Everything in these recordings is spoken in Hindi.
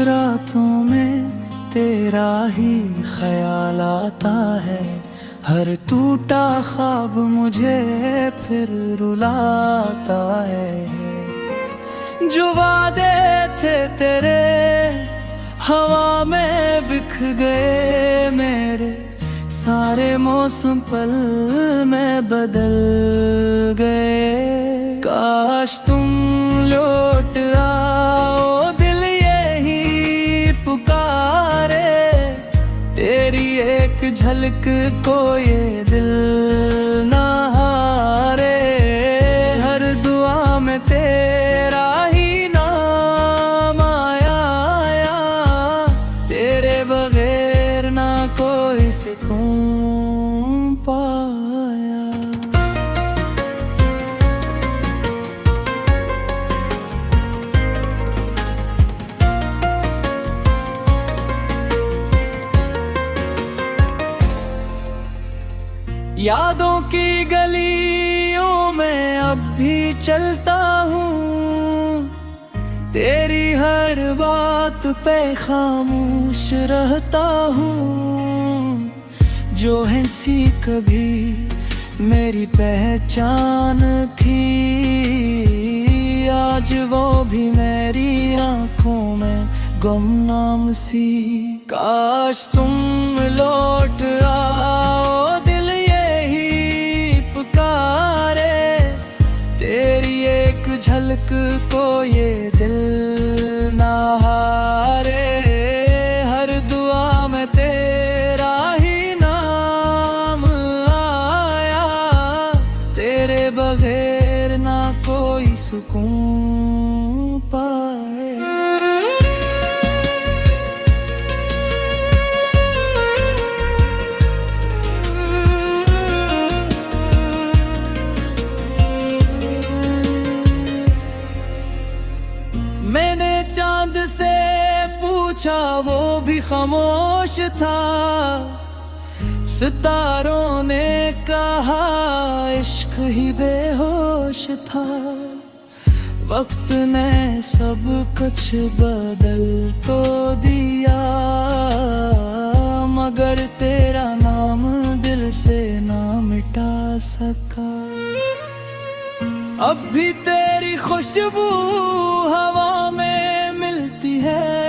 रातों में तेरा ही ख्याल आता है। हर टूटा ख्वाब मुझे फिर रुलाता है। जो वादे थे तेरे हवा में बिखर गए, मेरे सारे मौसम पल में बदल गए। काश तुम लौट आओ, दिल यही पुकारे। तेरी एक झलक को ये दिल ना हारे। हर दुआ में तेरा ही नाम आया, तेरे बगैर ना कोई सुकून पाया। यादों की गलियों में अब भी चलता हूँ, तेरी हर बात पे खामोश रहता हूँ। जो हंसी कभी मेरी पहचान थी, आज वो भी मेरी आंखों में गुमनाम सी। काश तुम लौट आओ, दिल यही पुकारे। तेरी एक झलक को ये दिल ना हारे। हर दुआ में तेरा ही नाम आया, तेरे बगैर ना कोई सुकून पाए। मैंने चांद से पूछा, वो भी खामोश था। सितारों ने कहा इश्क ही बेहोश था। वक्त ने सब कुछ बदल तो दिया, मगर तेरा नाम दिल से ना मिटा सका। अब भी तेरी खुशबू हवा में मिलती है।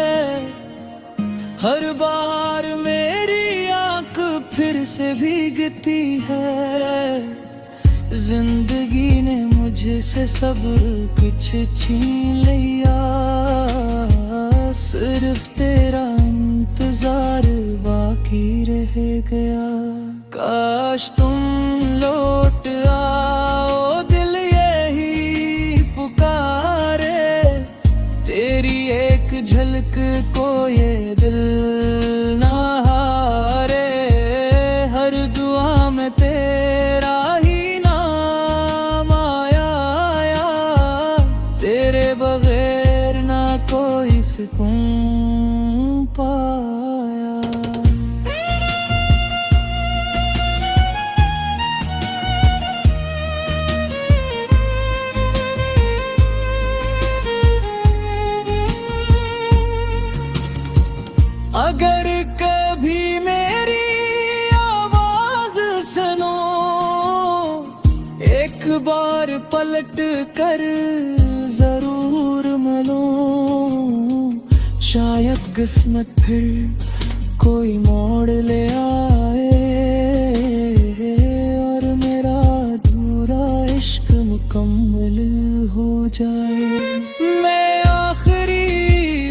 हर बार मेरी आंख फिर से भीगती है। जिंदगी ने मुझसे सब कुछ छीन लिया, सिर्फ तेरा इंतजार बाकी रह गया। काश तुम लौट आओ, दिल यही पुकारे। तेरी एक झलक को ये दिल ना हारे। हर दुआ में तेरा ही नाम आया, तेरे बगैर ना कोई सुकून पाया। अगर कभी मेरी आवाज सुनो, एक बार पलट कर जरूर मिलो। शायद किस्मत फिर कोई मोड़ ले आए, और मेरा अधूरा इश्क मुकम्मल हो जाए। मैं आखिरी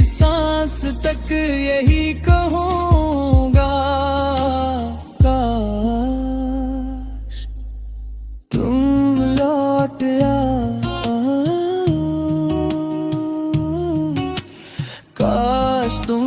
सांस तक यही कहूँगा, काश तुम लौट आओ, काश तुम